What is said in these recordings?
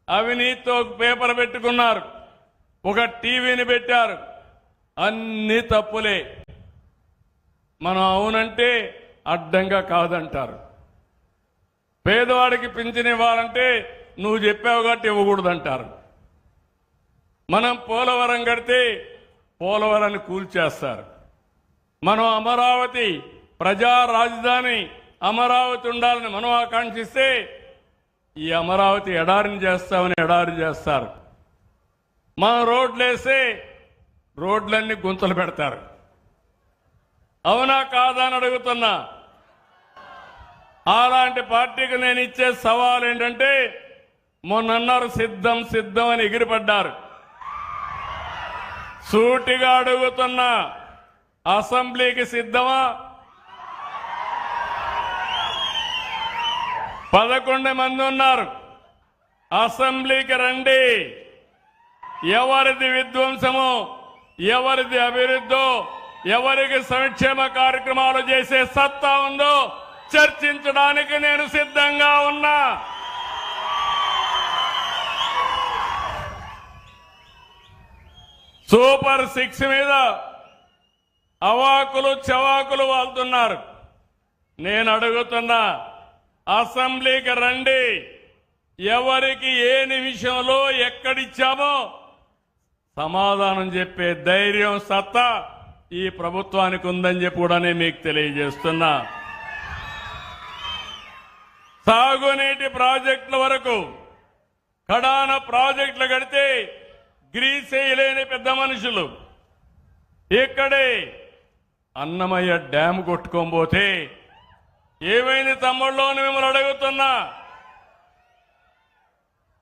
అవినీతితో paper పెట్టుకున్నారు, ఒక టీవీని పెట్టారు. అన్ని తప్పులే. మనం అవునంటే అడ్డంగా కాదంటారు. పేదవాడికి పింఛన్ ఇవ్వాలంటే నువ్వు చెప్పావు కాబట్టి ఇవ్వకూడదంటారు. మనం పోలవరం కడితే పోలవరాన్ని కూల్చేస్తారు. మనం అమరావతి ప్రజా రాజధాని అమరావతి ఉండాలని మనం ఆకాంక్షిస్తే ఈ అమరావతి ఎడారిని చేస్తామని ఎడారి చేస్తారు. మనం రోడ్లు వేస్తే రోడ్లన్నీ గుంతలు పెడతారు. అవునా కాదా అని అడుగుతున్నా. అలాంటి పార్టీకి నేను ఇచ్చే సవాల్ ఏంటంటే, మొన్నన్నారు సిద్ధం సిద్ధం అని ఎగిరిపడ్డారు. సూటిగా అడుగుతున్నా, అసెంబ్లీకి సిద్ధమా? 11 మంది ఉన్నారు. అసెంబ్లీకి రండి. ఎవరిది విధ్వంసమో, ఎవరిది అభివృద్ధో, ఎవరికి సంక్షేమ కార్యక్రమాలు చేసే సత్తా ఉందో చర్చించడానికి నేను సిద్ధంగా ఉన్నా. సూపర్ 6 మీద అవాకులు చవాకులు వాళ్తున్నారు. నేను అడుగుతున్నా, అసెంబ్లీకి రండి. ఎవరికి ఏ నిమిషంలో ఎక్కడిచ్చామో సమాధానం చెప్పే ధైర్యం సత్తా ఈ ప్రభుత్వానికి ఉందని చెప్పి కూడా నేను మీకు తెలియజేస్తున్నా. సాగునీటి ప్రాజెక్టుల వరకు కడాన ప్రాజెక్టులు కడితే గ్రీస్ వేయలేని పెద్ద మనుషులు ఇక్కడే అన్నమయ్య డ్యామ్ కొట్టుకోబోతే ఏమైంది తమ్ముళ్ళు అని మిమ్మల్ని అడుగుతున్నా.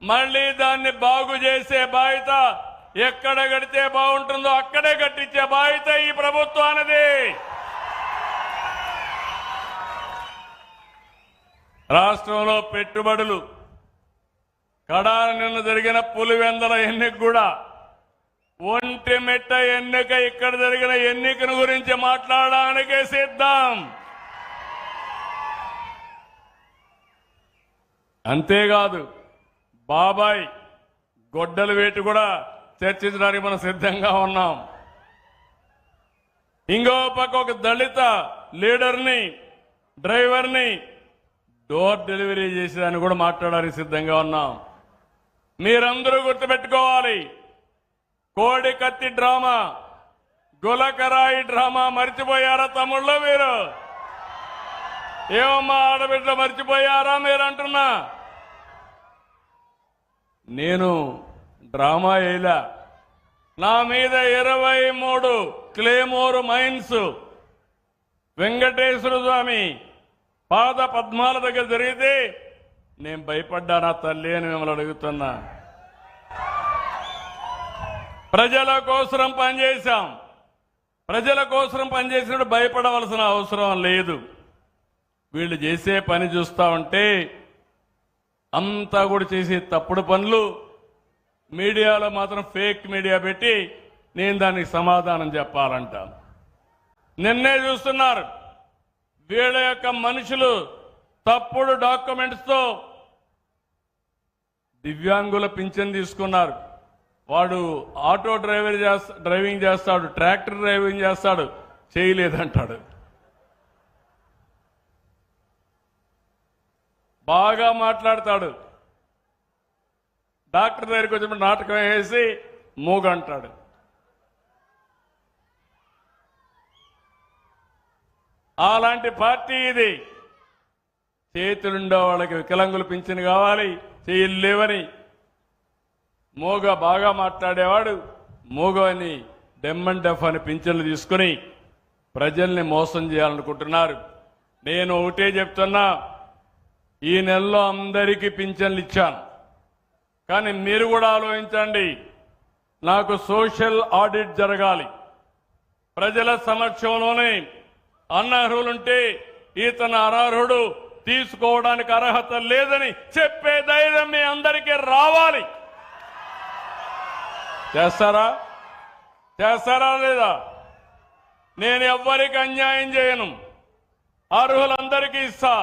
మళ్ళీ దాన్ని బాగు చేసే బాధ్యత ఎక్కడ కడితే బాగుంటుందో అక్కడే కట్టించే బాధ్యత ఈ ప్రభుత్వానిది. రాష్ట్రంలో పెట్టుబడులు కడాన నిన్న జరిగిన పులివెందల ఎన్నిక కూడా ఒంటి మెట్ట ఎన్నిక ఇక్కడ జరిగిన ఎన్నికను గురించి మాట్లాడడానికే సిద్ధం. అంతేకాదు బాబాయ్ గొడ్డలు వేటు కూడా చర్చించడానికి మనం సిద్ధంగా ఉన్నాం. ఇంకో పక్క ఒక దళిత లీడర్ని డ్రైవర్ని డోర్ డెలివరీ చేసేదాన్ని కూడా మాట్లాడడానికి సిద్ధంగా ఉన్నాం. మీరందరూ గుర్తుపెట్టుకోవాలి, కోడి కత్తి డ్రామా, గులకరాయి డ్రామా మర్చిపోయారా తమ్ముళ్ళు? మీరు ఏమమ్మా ఆడబిడ్డ మర్చిపోయారా మీరు అంటున్నా? నేను డ్రామా వేయలా. నా మీద 23 క్లేమోర్ మైన్స్ వెంకటేశ్వర స్వామి పాద పద్మాల దగ్గర జరిగితే నేను భయపడ్డానా తల్లి అని మిమ్మల్ని అడుగుతున్నా. ప్రజల కోసం పనిచేశాం. ప్రజల కోసం పనిచేసినప్పుడు భయపడవలసిన అవసరం లేదు. వీళ్ళు చేసే పని చూస్తా ఉంటే అంతా కూడా చేసే తప్పుడు పనులు మీడియాలో మాత్రం ఫేక్ మీడియా పెట్టి నేను దానికి సమాధానం చెప్పాలంట. నిన్నే చూస్తున్నారు వీళ్ళ యొక్క మనుషులు తప్పుడు డాక్యుమెంట్స్ తో దివ్యాంగుల పింఛన్ తీసుకున్నారు. వాడు ఆటో డ్రైవింగ్ చేస్తాడు, ట్రాక్టర్ డ్రైవింగ్ చేస్తాడు, చేయలేదంటాడు. బాగా మాట్లాడతాడు. డాక్టర్ దగ్గరికి వచ్చినప్పుడు నాటకం వేసి మూగంటాడు. అలాంటి పార్టీ ఇది. చేతులుండే వాళ్ళకి వికలాంగులు పింఛను కావాలి, చేయలు లేవని మూగ బాగా మాట్లాడేవాడు మూగ అని డెమ్ అండ్ డెఫ్ అని పింఛన్లు తీసుకుని ప్రజల్ని మోసం చేయాలనుకుంటున్నారు. నేను ఒకటే చెప్తున్నా, ఈ నెలలో అందరికీ పింఛన్లు ఇచ్చాను. కానీ మీరు కూడా ఆలోచించండి, నాకు సోషల్ ఆడిట్ జరగాలి. ప్రజల సమక్షంలోనే అనర్హులుంటే ఇతను అనర్హుడు, తీసుకోవడానికి అర్హత లేదని చెప్పే ధైర్యం మీ అందరికీ రావాలి. చేస్తారా? చేస్తారా లేదా? నేను ఎవ్వరికి అన్యాయం చేయను, అర్హులందరికీ ఇస్తా.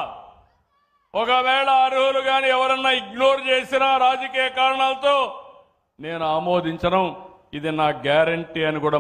ఒకవేళ అర్హులు కానీ ఎవరన్నా ఇగ్నోర్ చేసినా రాజకీయ కారణాలతో నేను ఆమోదించను. ఇది నా గ్యారంటీ అని కూడా